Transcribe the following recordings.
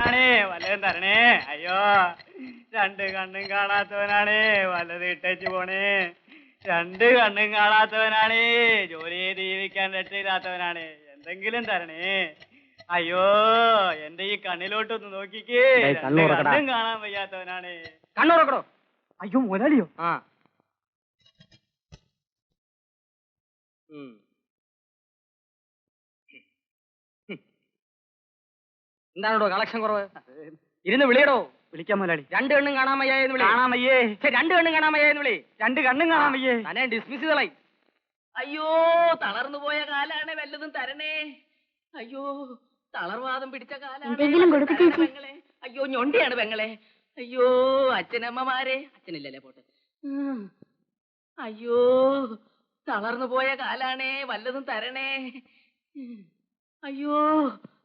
ആണേ വല്ലതും തരണേ. അയ്യോ, രണ്ട് കണ്ണും കാണാത്തവനാണേ, വല്ലത് ഇട്ടേച്ചു പോണേ. രണ്ട് കണ്ണും കാണാത്തവനാണേ, ജോലി ചെയ്ത് ജീവിക്കാൻ രക്ഷയില്ലാത്തവനാണേ, എന്തെങ്കിലും തരണേ. അയ്യോ, എന്റെ ഈ കണ്ണിലോട്ടൊന്ന് നോക്കിക്കേ, കണ്ണും കാണാൻ വയ്യാത്തവനാണേ. കണ്ണുറക്കടോ. അയ്യോ മുതലാളിയോ? ആ എന്താണോ കളക്ഷൻ കുറവ്? ഇരുന്ന് വിളിയടോ. വിളിക്കാൻ മുതലാളി. രണ്ട് കണ്ണും കാണാൻ വയ്യാന്ന് വിളി. കാണാൻ വയ്യേ. രണ്ട് കണ്ണും കാണാൻ വയ്യാന്ന് വിളി. രണ്ട് കണ്ണും കാണാൻ വയ്യേ. തന്നെ ഡിസ്മിസ് ചെയ്തളായി. അയ്യോ, തളർന്നു പോയ കാലാണ്, വല്ലതും തരണേ. അയ്യോ, തളർവാദം പിടിച്ച കാലാണ്. പെങ്ങളെ, അയ്യോ ഞൊണ്ടിയാണ് പെങ്ങളെ. അയ്യോ, അച്ഛനമ്മമാരെ, അച്ഛനില്ലല്ലേ പോട്ടെ. അയ്യോ, തളർന്നു പോയ കാലാണേ, വല്ലതും തരണേ. അയ്യോ,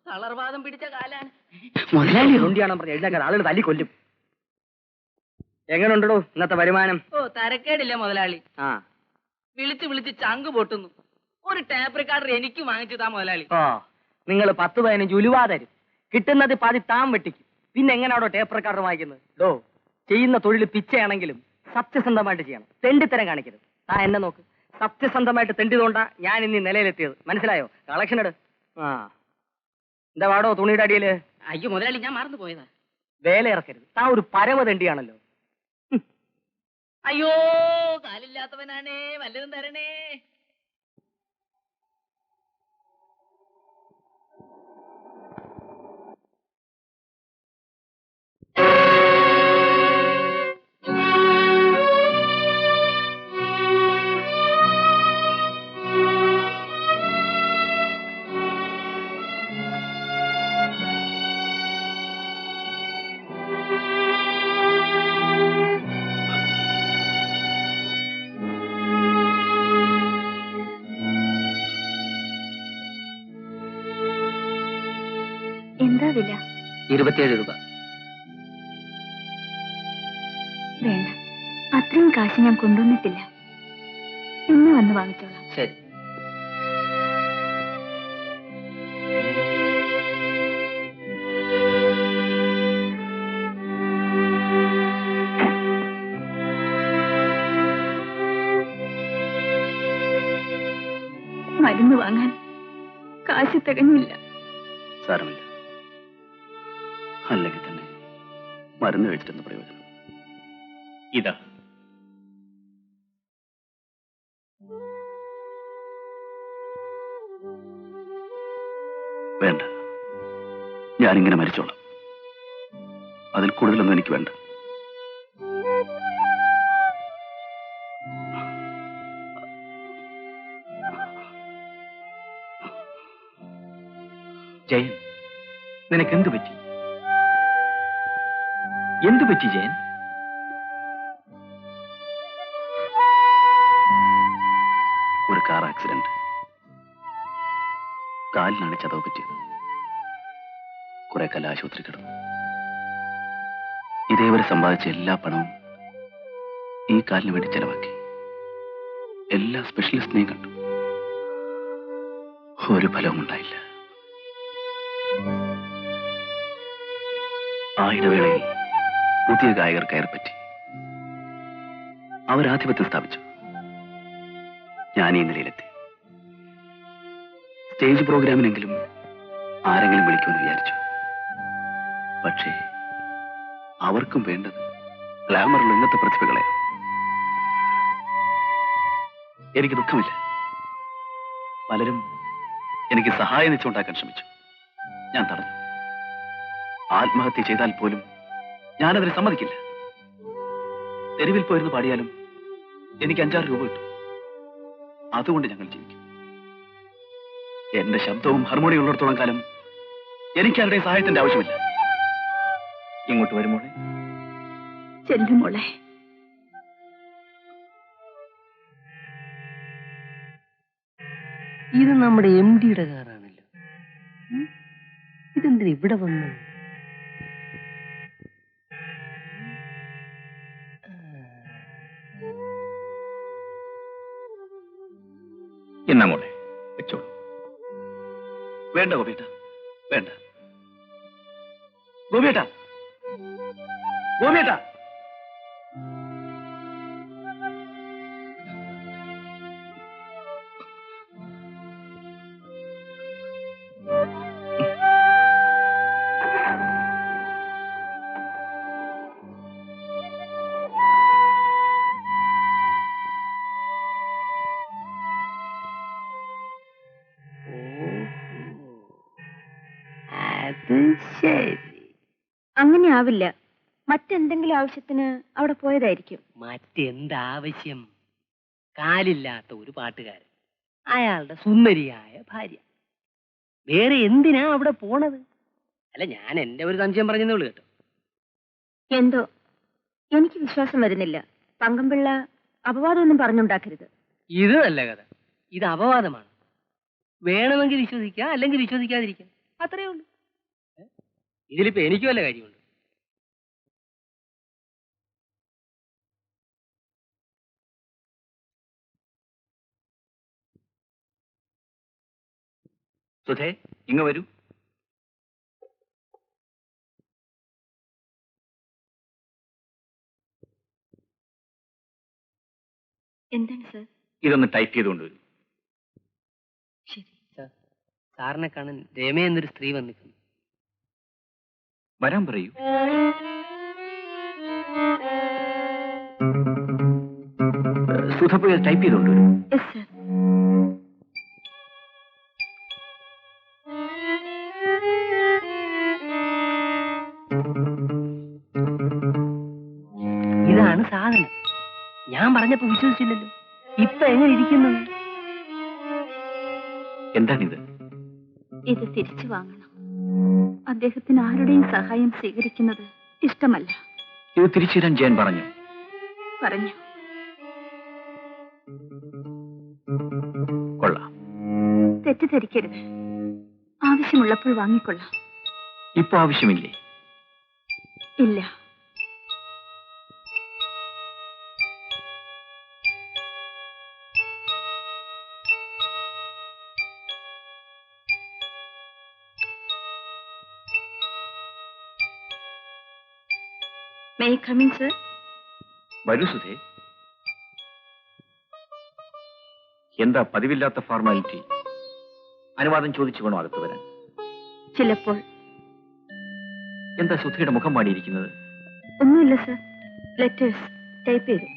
തളർവാദം പിടിച്ച കാലാണ്. മുതലാളി ഞൊണ്ടിയാണെന്ന് പറഞ്ഞ എഴുതാൻ ആളുകൾ തല്ലി കൊല്ലും. എങ്ങനെയുണ്ടോ ഇന്നത്തെ വരുമാനം? ഓ, തരക്കേടില്ല മുതലാളി. ആ, വിളിച്ച് വിളിച്ച് ചങ്ക് പൊട്ടുന്നു. ഒരു ടേപ്പ് റെക്കോർഡർ എനിക്ക് വാങ്ങിച്ചു താ മുതലാളി. ഓ, നിങ്ങൾ 10-15 ഉലുവാ തരും, കിട്ടുന്നത് പാതി താൻ വെട്ടിക്കും. പിന്നെ എങ്ങനെയാണോ ടേപ്പ് റെക്കോർഡർ വാങ്ങിക്കുന്നത്? ഡോ, ചെയ്യുന്ന തൊഴിൽ പിച്ചയാണെങ്കിലും സത്യസന്ധമായിട്ട് ചെയ്യണം, തെണ്ടിത്തരം കാണിക്കരുത്. താൻ എന്നെ നോക്ക്, സത്യസന്ധമായിട്ട് തെണ്ടിയതുകൊണ്ടാ ഞാൻ ഇന്ന് നിലയിലെത്തിയത്. മനസ്സിലായോ? കളക്ഷൻ എടു. ആ, എന്താ വാടോ തുണിയുടെ അടിയില്? അയ്യോ മുതലാളി, ഞാൻ മറന്നു പോയതാ. വേല ഇറക്കരുത്, താൻ ഒരു പരമ തെണ്ടിയാണല്ലോ. അയ്യോ, കാലില്ലാത്തവനാണേ, വല്ലതും തരണേ. എന്താ വില? 27 രൂപ. വേണ്ട, അത്രയും കാശ് ഞാൻ കൊണ്ടുവന്നിട്ടില്ല. ഇന്ന് വന്ന് വാങ്ങിച്ചോളാം. ശരി. മരുന്ന് വാങ്ങാൻ കാശ് തികഞ്ഞില്ല. സാരമില്ല, അല്ലെങ്കിൽ തന്നെ മരുന്ന് കഴിച്ചിട്ടെന്ന് പ്രയോജനം. ഇതാ വേണ്ട, ഞാനിങ്ങനെ മരിച്ചോളാം. അതിൽ കൂടുതലൊന്നും എനിക്ക് വേണ്ട. ജയൻ, നിനക്ക് എന്തു പറ്റി? എന്തു പറ്റി ജയൻ? ഒരു കാർ ആക്സിഡന്റ്. കാലിനാണ് ചതവ് പറ്റിയത്. കുറെ കാലം ആശുപത്രി കിടന്നു. ഇതേവരെ സമ്പാദിച്ച എല്ലാ പണവും ഈ കാലിന് വേണ്ടി ചെലവാക്കി. എല്ലാ സ്പെഷ്യലിസ്റ്റിനെയും കണ്ടു, ഒരു ഫലവും ഉണ്ടായില്ല. ആ ഇടവേളയിൽ പുതിയ ഗായകർ കയറിപ്പറ്റി. അവരാധിപത്യം സ്ഥാപിച്ചു. ഞാൻ ഈ നിലയിലെത്തി. സ്റ്റേജ് പ്രോഗ്രാമിനെങ്കിലും ആരെങ്കിലും വിളിക്കുമെന്ന് വിചാരിച്ചു. പക്ഷേ അവർക്കും വേണ്ടത് ഗ്ലാമറുള്ള ഇന്നത്തെ പ്രതിഭകളെ. എനിക്ക് ദുഃഖമില്ല. പലരും എനിക്ക് സഹായം വെച്ചുണ്ടാക്കാൻ ശ്രമിച്ചു. ഞാൻ തടഞ്ഞു. ആത്മഹത്യ ചെയ്താൽ പോലും ഞാനതിന് സമ്മതിക്കില്ല. തെരുവിൽ പോയിരുന്ന് പാടിയാലും എനിക്ക് 5-6 രൂപ കിട്ടും. അതുകൊണ്ട് ഞങ്ങൾ ജീവിക്കും. എന്റെ ശബ്ദവും ഹാർമോണിയം ഉള്ളിടത്തോളം കാലം എനിക്ക് ആരുടെയും സഹായത്തിന്റെ ആവശ്യമില്ല. ഇങ്ങോട്ട് വരുമോളെ. ചെല്ലുമോളെ. ഇത് നമ്മുടെ MD യുടെ കാറാണല്ലോ. ഇതെന്തിനാ ഇവിടെ വന്നു? എന്നാ മോളെ വെച്ചോളൂ. വേണ്ട ഗോപേട്ട, വേണ്ട. ഗോപിയേട്ടാ, ഗോപിയേട്ടാ. അത് ശരി. അങ്ങനെ ആവില്ല. മറ്റെന്തെങ്കിലും ആവശ്യത്തിന് അവിടെ പോയതായിരിക്കും. മറ്റെന്താവശ്യം? കാലില്ലാത്ത ഒരു പാട്ടുകാരൻ, അയാളുടെ സുന്ദരിയായ ഭാര്യ. വേറെ എന്തിനാ അവിടെ പോണത്? അല്ല, ഞാൻ എന്റെ ഒരു സംശയം പറഞ്ഞതേ ഉള്ളൂ കേട്ടോ. എന്തോ എനിക്ക് വിശ്വാസം വരുന്നില്ല. പങ്കംപിള്ള അപവാദമൊന്നും പറഞ്ഞുണ്ടാക്കരുത്. ഇത് നല്ല കഥ. ഇത് അപവാദമാണ്. വേണമെങ്കിൽ വിശ്വസിക്കാം, അല്ലെങ്കിൽ വിശ്വസിക്കാതിരിക്കാം. അത്രേ ഉള്ളൂ. ഇതിലിപ്പോ എനിക്ക് വല്ല കാര്യമുണ്ട്? സുധേ, ഇങ്ങ് വരൂ. എന്താണ് സർ? ഇതൊന്ന് ടൈപ്പ് ചെയ്തുകൊണ്ട് വരൂ. ശരി. സാറിനെ കാണാൻ രമ എന്നൊരു സ്ത്രീ വന്നിട്ടുണ്ട്. വരാൻ പറയൂ. സുധ പോയി ടൈപ്പ് ചെയ്തുകൊണ്ട് വരൂ. Yes sir. ഇതാണ് സാധനം. ഞാൻ പറഞ്ഞപ്പോ വിശ്വസിച്ചില്ലല്ലോ. ഇപ്പൊ എങ്ങനെ ഇരിക്കുന്നു? എന്താണിത്? ഇത് തിരിച്ചു വാങ്ങണം. അദ്ദേഹത്തിന് ആരുടെയും സഹായം സ്വീകരിക്കുന്നത് ഇഷ്ടമല്ല. ഇത് തിരിച്ചു തരാൻ ജയൻ പറഞ്ഞു. പറഞ്ഞു. കൊള്ളാം. തെറ്റിദ്ധരിക്കരുത്. ആവശ്യമുള്ളപ്പോൾ വാങ്ങിക്കൊള്ളാം. ഇപ്പൊ ആവശ്യമില്ലേ? ഇല്ല. May I come in, sir? വരൂ സുധേ. എന്താ പതിവില്ലാത്ത ഫോർമാലിറ്റി? അനുവാദം ചോദിച്ചു വേണോ അകത്ത് വരാൻ? ചിലപ്പോൾ. എന്താ സുധയുടെ മുഖം മാടിയിരിക്കുന്നത്? ഒന്നുമില്ല സർ. ലെറ്റേഴ്സ് ടൈപ്പ് ചെയ്തു.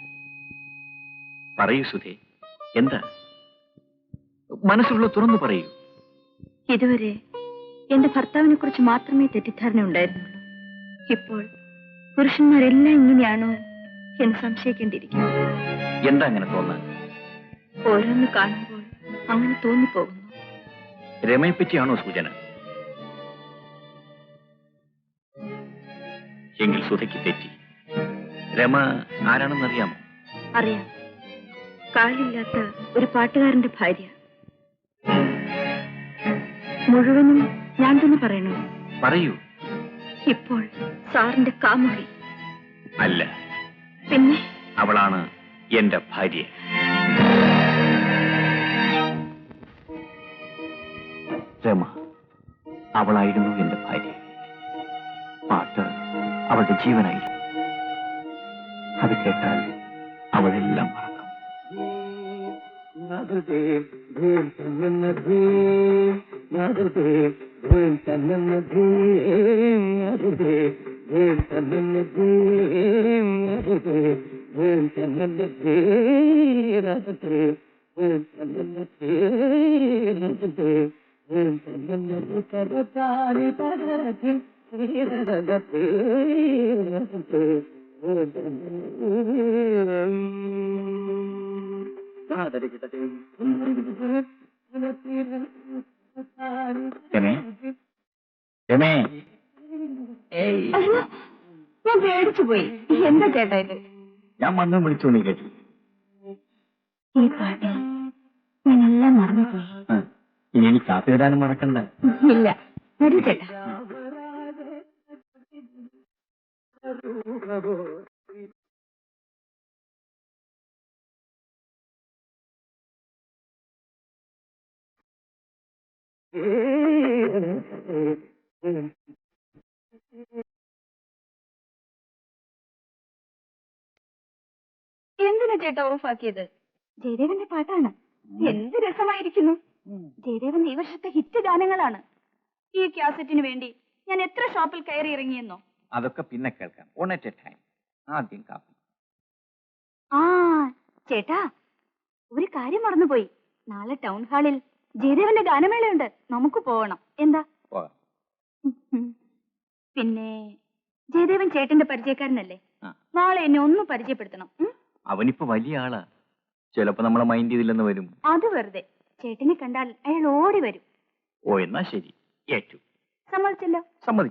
പറയൂ സുധേ, എന്താ മനസ്സുള്ള തുറന്നു പറയൂ. ഇതുവരെ എന്റെ ഭർത്താവിനെ കുറിച്ച് മാത്രമേ തെറ്റിദ്ധാരണ ഉണ്ടായിരുന്നുള്ളൂ. ഇപ്പോൾ പുരുഷന്മാരെല്ലാം ഇങ്ങനെയാണോ എന്ന് സംശയിക്കേണ്ടിയിരിക്കുന്നു. എന്താ അങ്ങനെ തോന്നാൻ? ഓരോന്ന് കാണുമ്പോൾ അങ്ങനെ തോന്നിപ്പോകുന്നു. രമയെ പറ്റിയാണോ സൂചന? എങ്കിൽ സുധയ്ക്ക് തെറ്റി. രമ ആരാണെന്നറിയാമോ? അറിയാം. കാലില്ലാത്ത ഒരു പാട്ടുകാരന്റെ ഭാര്യ. മുഴുവനും ഞാൻ തന്നെ പറയണോ? പറയൂ. ഇപ്പോൾ സാറിന്റെ കാമുകി. അല്ല, പിന്നെ അവളാണ് എന്റെ ഭാര്യ. രമ, അവളായിരുന്നു എന്റെ ഭാര്യ. പാട്ട് അവളുടെ ജീവനായിരുന്നു. അത് കേട്ടാൽ അവളെല്ലാം മറക്കും. രമേ, അയ്യോ, ഞാൻ പേടിച്ചു പോയി. എന്താ ചേട്ടാ ഇത്? ഞാൻ വന്ന് വിളിച്ചു. നീ കേട്ടു? ഈ പാട്ട് ഞാനെല്ലാം മറന്നുപോയി. ഇനി എനിക്ക് കാപ്പി തരാനും മറക്കണ്ട. ഇല്ല, വരൂ ചേട്ടാ. എന്തിനാ ചേട്ടാ ഓഫാക്കിയത്? ജയദേവന്റെ പാട്ടാണ്. എന്ത് രസമായിരിക്കുന്നു. ജയദേവൻ ഈ വർഷത്തെ ഹിറ്റ് ഗാനങ്ങളാണ്. ഈ കാസറ്റിന് വേണ്ടി ഞാൻ എത്ര ഷോപ്പിൽ കയറി ഇറങ്ങിയെന്നോ. അതൊക്കെ പിന്നെ കേൾക്കാം. On at A time. ആദ്യം കാപ്പി. ആ ചേട്ടാ, ഒരു കാര്യം മറന്നുപോയി. നാളെ ടൗൺ ഹാളിൽ ജയദേവന്റെ ഗാനമേളയുണ്ട്. നമുക്ക് പോകണം. എന്താ? പോകാം. പിന്നെ ജയദേവൻ ചേട്ടന്റെ പരിചയക്കാരനല്ലേ? ആ. നാളെ എന്നെ ഒന്ന് പരിചയപ്പെടുത്തണം. അവനിപ്പോ വലിയ ആളാ. ചിലപ്പോ നമ്മളെ മൈൻഡ് ചെയ്തില്ലെന്ന് വരും. അത് വെറുതെ. ചേട്ടനെ കണ്ടാൽ അയാൾ ഓടി വരും. ഓ എന്നാ ശരി, ഏറ്റു. സമ്മതിച്ചല്ലോ? സമ്മതിച്ചു.